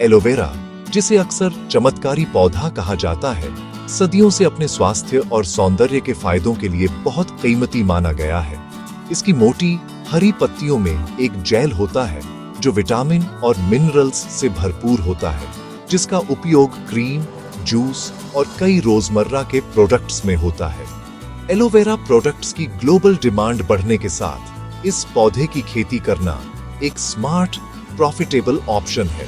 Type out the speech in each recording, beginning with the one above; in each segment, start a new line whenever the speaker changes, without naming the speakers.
Aloe vera, जिसे अक्सर चमत्कारी पौधा कहा जाता है, सदियों से अपने स्वास्थ्य और सौंदर्य के फायदों के लिए बहुत कीमती माना गया है। इसकी मोटी हरी पत्तियों में एक जेल होता है जो विटामिन और मिनरल्स से भरपूर होता है, जिसका उपयोग क्रीम, जूस और कई रोजमर्रा के प्रोडक्ट्स में होता है। एलोवेरा प्रोडक्ट्स की ग्लोबल डिमांड बढ़ने के साथ इस पौधे की खेती करना एक स्मार्ट, प्रॉफिटेबल ऑप्शन है।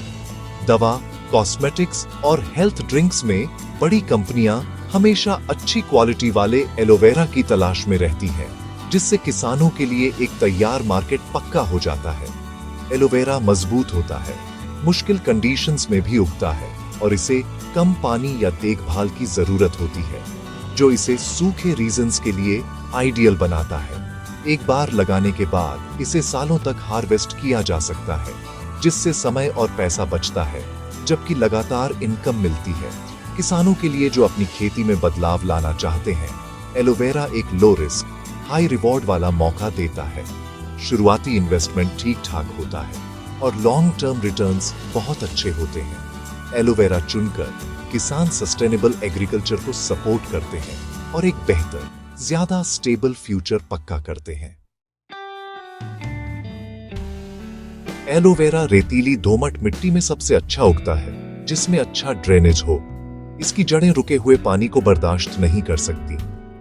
दवा, कॉस्मेटिक्स और हेल्थ ड्रिंक्स में बड़ी कंपनियां हमेशा अच्छी क्वालिटी वाले एलोवेरा की तलाश में रहती हैं, जिससे किसानों के लिए एक तैयार मार्केट पक्का हो जाता है। एलोवेरा मजबूत होता है, मुश्किल कंडीशंस में भी उगता है और इसे कम पानी या देखभाल की जरूरत होती है, जो इसे सूखे रीजन्स के लिए आइडियल बनाता है। एक बार लगाने के बाद इसे सालों तक हार्वेस्ट किया जा सकता है, जिससे समय और पैसा बचता है, जबकि लगातार इनकम मिलती है। किसानों के लिए जो अपनी खेती में बदलाव लाना चाहते हैं, एलोवेरा एक लो रिस्क, हाई रिवॉर्ड वाला मौका देता है। शुरुआती इन्वेस्टमेंट ठीक ठाक होता है और लॉन्ग टर्म रिटर्न्स बहुत अच्छे होते हैं। एलोवेरा चुनकर किसान सस्टेनेबल एग्रीकल्चर को सपोर्ट करते हैं और एक बेहतर, ज्यादा स्टेबल फ्यूचर पक्का करते हैं। एलोवेरा रेतीली दोमट मिट्टी में सबसे अच्छा उगता है, जिसमें अच्छा ड्रेनेज हो। इसकी जड़ें रुके हुए पानी को बर्दाश्त नहीं कर सकती।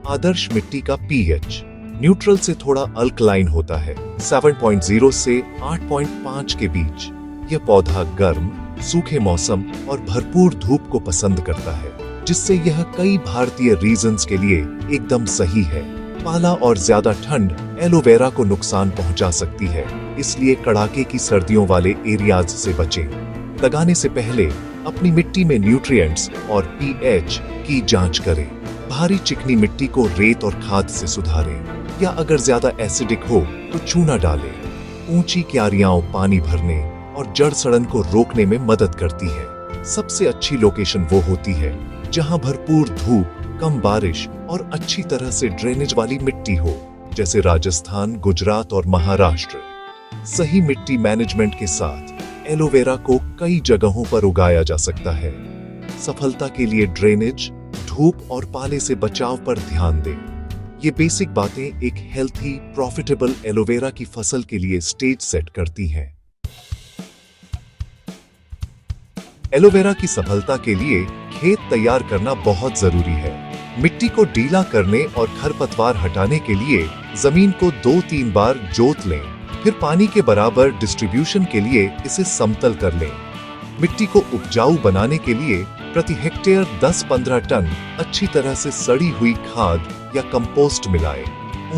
आदर्श मिट्टी का पीएच न्यूट्रल से थोड़ा अल्कलाइन होता है, 7.0 से 8.5 के बीच। यह पौधा गर्म, सूखे मौसम और भरपूर धूप को पसंद करता है, जिससे यह कई भारतीय रीजन्स के लिए एकदम सही है। पाला और ज्यादा ठंड एलोवेरा को नुकसान पहुंचा सकती है, इसलिए कड़ाके की सर्दियों वाले एरियाज से बचें। लगाने से पहले अपनी मिट्टी में न्यूट्रिएंट्स और पीएच की जांच करें। भारी चिकनी मिट्टी को रेत और खाद से सुधारें, या अगर ज्यादा एसिडिक हो तो चूना डालें। ऊंची क्यारियां पानी भरने और जड़ सड़न को रोकने में मदद करती है। सबसे अच्छी लोकेशन वो होती है जहां भरपूर धूप, कम बारिश और अच्छी तरह से ड्रेनेज वाली मिट्टी हो, जैसे राजस्थान, गुजरात और महाराष्ट्र। सही मिट्टी मैनेजमेंट के साथ एलोवेरा को कई जगहों पर उगाया जा सकता है। सफलता के लिए ड्रेनेज, धूप और पाले से बचाव पर ध्यान दें। ये बेसिक बातें एक हेल्थी, प्रॉफिटेबल एलोवेरा की फसल के लिए स्टेज सेट करती हैं। एलोवेरा की सफलता के लिए खेत तैयार करना बहुत जरूरी है। मिट्टी को ढीला करने और खरपतवार हटाने के लिए जमीन को 2-3 बार जोत लें। फिर पानी के बराबर डिस्ट्रीब्यूशन के लिए इसे समतल कर लें। मिट्टी को उपजाऊ बनाने के लिए प्रति हेक्टेयर 10-15 टन अच्छी तरह से सड़ी हुई खाद या कंपोस्ट मिलाएं।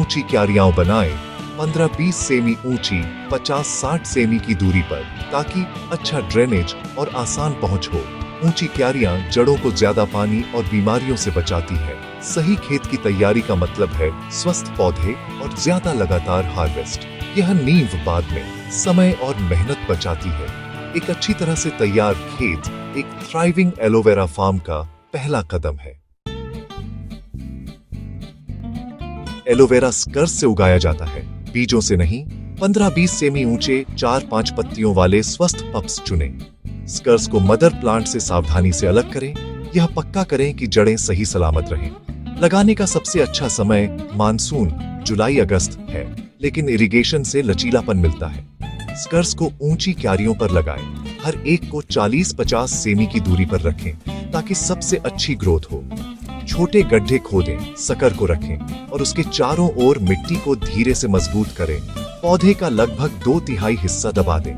ऊंची क्यारियां बनाएं, 15-20 सेमी ऊंची, 50-60 सेमी की दूरी पर, ताकि अच्छा ड्रेनेज और आसान पहुंच हो। ऊंची क्यारियां जड़ों को ज्यादा पानी और बीमारियों से बचाती है। सही खेत की तैयारी का मतलब है स्वस्थ पौधे और ज्यादा लगातार हार्वेस्ट। यह नींव बाद में समय और मेहनत बचाती है। एक अच्छी तरह से तैयार खेत एक थ्राइविंग एलोवेरा फार्म का पहला कदम है। एलोवेरा स्कर्स से उगाया जाता है, बीजों से नहीं। 15-20 सेमी ऊंचे 4-5 पत्तियों वाले स्वस्थ पप्स चुनें। स्कर्स को मदर प्लांट से सावधानी से अलग करें। यह पक्का करें कि जड़ें सही सलामत रहें। लगाने का सबसे अच्छा समय मानसून जुलाई-अगस्त है, लेकिन इरिगेशन से लचीलापन मिलता है। स्कर्स को ऊंची क्यारियों पर लगाएं। हर एक को 40-50 सेमी की दूरी पर रखें, ताकि सबसे अच्छी ग्रोथ हो। छोटे गड्ढे खोदें, सकर को रखें और उसके चारों ओर मिट्टी को धीरे से मजबूत करें। पौधे का लगभग 2/3 हिस्सा दबा दें।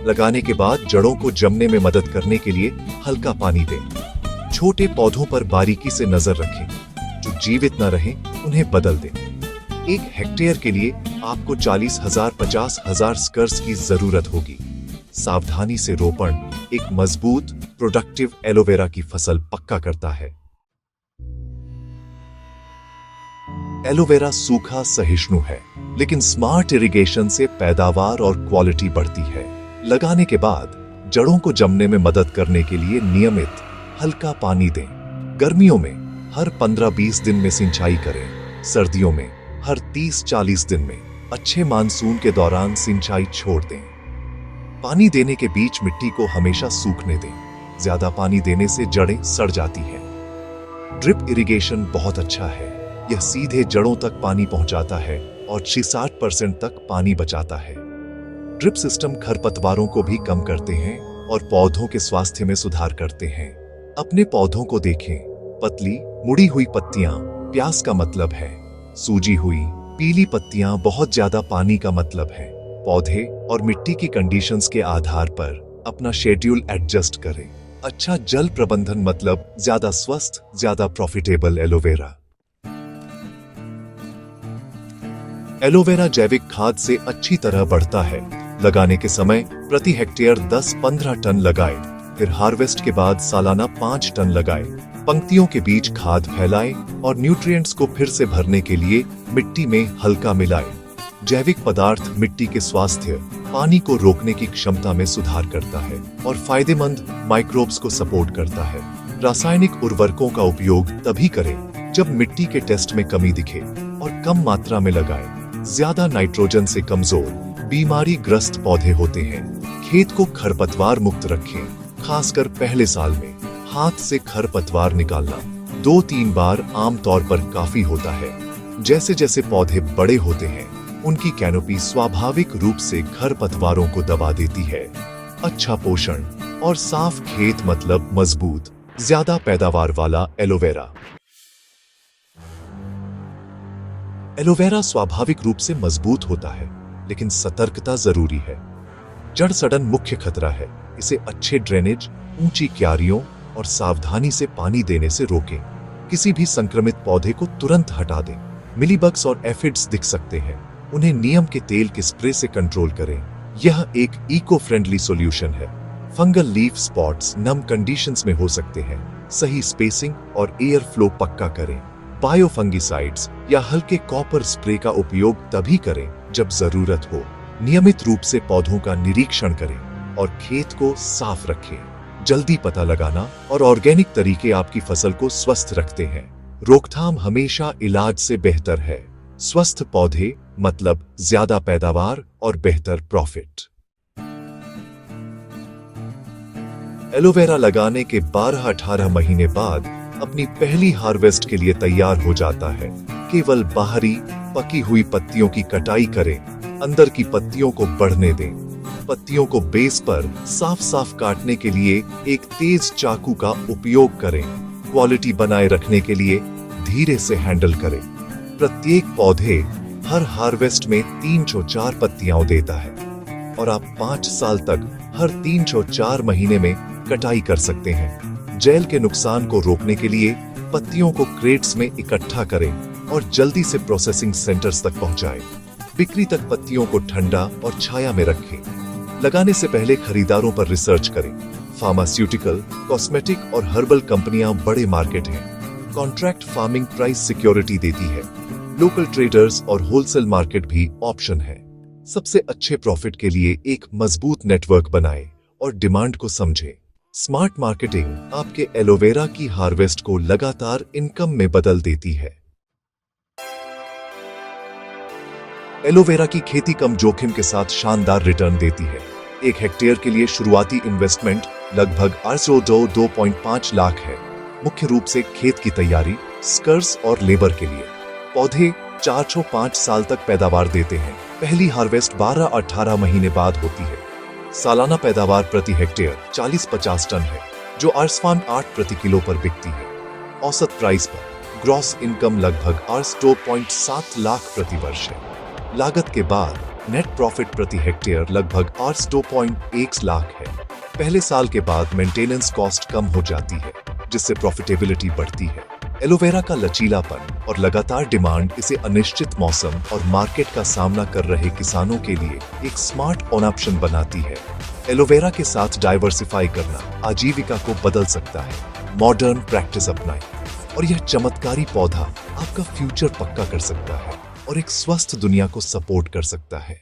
लगाने के बाद जड़ों को जमने में मदद करने के लिए हल्का पानी दें। छोटे पौधों पर बारीकी से नजर रखें, जो जीवित न रहें उन्हें बदल दें। 1 हेक्टेयर के लिए आपको 40,000-50,000 स्कर्स की जरूरत होगी। सावधानी से रोपण एक मजबूत, प्रोडक्टिव एलोवेरा की फसल पक्का करता है। एलोवेरा सूखा सहिष्णु है, लेकिन स्मार्ट इरिगेशन से पैदावार और क्वालिटी बढ़ती है। लगाने के बाद जड़ों को जमने में मदद करने के लिए नियमित हल्का पानी दें। गर्मियों में हर 15-20 दिन में सिंचाई करें। सर्दियों में हर 30-40 दिन में। अच्छे मानसून के दौरान सिंचाई छोड़ दें। पानी देने के बीच मिट्टी को हमेशा सूखने दें। ज्यादा पानी देने से जड़ें सड़ जाती हैं। ड्रिप इरिगेशन बहुत अच्छा है। यह सीधे जड़ों तक पानी पहुंचाता है और 60% तक पानी बचाता है। ड्रिप सिस्टम खरपतवारों को भी कम करते हैं और पौधों के स्वास्थ्य में सुधार करते हैं। अपने पौधों को देखें। पतली मुड़ी हुई पत्तियां प्यास का मतलब है। सूजी हुई पीली पत्तियां बहुत ज्यादा पानी का मतलब है। पौधे और मिट्टी की कंडीशंस के आधार पर अपना शेड्यूल एडजस्ट करें। अच्छा जल प्रबंधन मतलब ज्यादा स्वस्थ, ज्यादा प्रॉफिटेबल एलोवेरा। एलोवेरा जैविक खाद से अच्छी तरह बढ़ता है। लगाने के समय प्रति हेक्टेयर 10-15 टन लगाए, फिर हार्वेस्ट के बाद सालाना 5 टन लगाए। पंक्तियों के बीच खाद फैलाएं और न्यूट्रिएंट्स को फिर से भरने के लिए मिट्टी में हल्का मिलाएं। जैविक पदार्थ मिट्टी के स्वास्थ्य, पानी को रोकने की क्षमता में सुधार करता है और फायदेमंद माइक्रोब्स को सपोर्ट करता है। रासायनिक उर्वरकों का उपयोग तभी करें जब मिट्टी के टेस्ट में कमी दिखे और कम मात्रा में लगाएं। ज्यादा नाइट्रोजन से कमजोर, बीमारी ग्रस्त पौधे होते हैं। खेत को खरपतवार मुक्त रखें, खासकर पहले साल में। हाथ से खरपतवार निकालना 2-3 बार आमतौर पर काफी होता है। जैसे जैसे पौधे बड़े होते हैं, उनकी कैनोपी स्वाभाविक रूप से खरपतवारों को दबा देती है। अच्छा पोषण और साफ खेत मतलब मजबूत, ज्यादा पैदावार वाला एलोवेरा। एलोवेरा स्वाभाविक रूप से मजबूत होता है, लेकिन सतर्कता जरूरी है। जड़ सड़न मुख्य खतरा है। इसे अच्छे ड्रेनेज, ऊंची क्यारियों और सावधानी से पानी देने से रोकें। किसी भी संक्रमित पौधे को तुरंत हटा दें। मिलीबग्स और एफिड्स दिख सकते हैं, उन्हें नीम के तेल के स्प्रे से कंट्रोल करें। यह एक इको फ्रेंडली सॉल्यूशन है। फंगल लीफ स्पॉट्स नम कंडीशंस में हो सकते हैं। सही स्पेसिंग और एयर फ्लो पक्का करें। बायोफंगिसाइड्स या हल्के कॉपर स्प्रे का उपयोग तभी करें जब जरूरत हो। नियमित रूप से पौधों का निरीक्षण करें और खेत को साफ रखें। जल्दी पता लगाना और ऑर्गेनिक तरीके आपकी फसल को स्वस्थ रखते हैं। रोकथाम हमेशा इलाज से बेहतर है। स्वस्थ पौधे मतलब ज्यादा पैदावार और बेहतर प्रॉफिट। एलोवेरा लगाने के 12-18 महीने बाद अपनी पहली हार्वेस्ट के लिए तैयार हो जाता है। केवल बाहरी पकी हुई पत्तियों की कटाई करें, अंदर की पत्तियों को बढ़ने दें। पत्तियों को बेस पर साफ साफ काटने के लिए एक तेज चाकू का उपयोग करें। क्वालिटी बनाए रखने के लिए धीरे से हैंडल करें। प्रत्येक पौधे हर हार्वेस्ट में 304 पत्तियां देता है और आप 5 साल तक हर 304 महीने में कटाई कर सकते हैं। जेल के नुकसान को रोकने के लिए पत्तियों को क्रेट्स में इकट्ठा करें और जल्दी से प्रोसेसिंग सेंटर्स तक पहुंचाएं। बिक्री तक पत्तियों को ठंडा और छाया में रखें। लगाने से पहले खरीदारों पर रिसर्च करें। फार्मास्यूटिकल, कॉस्मेटिक और हर्बल कंपनियां बड़े मार्केट हैं। कॉन्ट्रैक्ट फार्मिंग प्राइस सिक्योरिटी देती है। लोकल ट्रेडर्स और होलसेल मार्केट भी ऑप्शन है। सबसे अच्छे प्रॉफिट के लिए एक मजबूत नेटवर्क बनाएं और डिमांड को समझें। स्मार्ट मार्केटिंग आपके एलोवेरा की हार्वेस्ट को लगातार इनकम में बदल देती है। एलोवेरा की खेती कम जोखिम के साथ शानदार रिटर्न देती है। 1 हेक्टेयर के लिए शुरुआती इन्वेस्टमेंट लगभग 2.5 लाख है। मुख्य रूप से खेत की तैयारी, स्कर्स और लेबर के लिए। पौधे 4-5 साल तक पैदावार देते हैं। पहली हार्वेस्ट 12-18 महीने बाद होती है। सालाना पैदावार प्रति हेक्टेयर 40-50 टन है, जो आर्सफान 8 प्रति किलो पर बिकती है। औसत प्राइस पर ग्रॉस इनकम लगभग 2.7 लाख प्रति वर्ष है। लागत के बाद नेट प्रॉफिट प्रति हेक्टेयर लगभग 2.1 लाख है। पहले साल के बाद मेंटेनेंस कॉस्ट कम हो जाती है, जिससे प्रॉफिटेबिलिटी बढ़ती है। एलोवेरा का लचीलापन और लगातार डिमांड इसे अनिश्चित मौसम और मार्केट का सामना कर रहे किसानों के लिए एक स्मार्ट ऑप्शन बनाती है। एलोवेरा के साथ डाइवर्सिफाई करना आजीविका को बदल सकता है। मॉडर्न प्रैक्टिस अपनाएं और यह चमत्कारी पौधा आपका फ्यूचर पक्का कर सकता है और एक स्वस्थ दुनिया को सपोर्ट कर सकता है।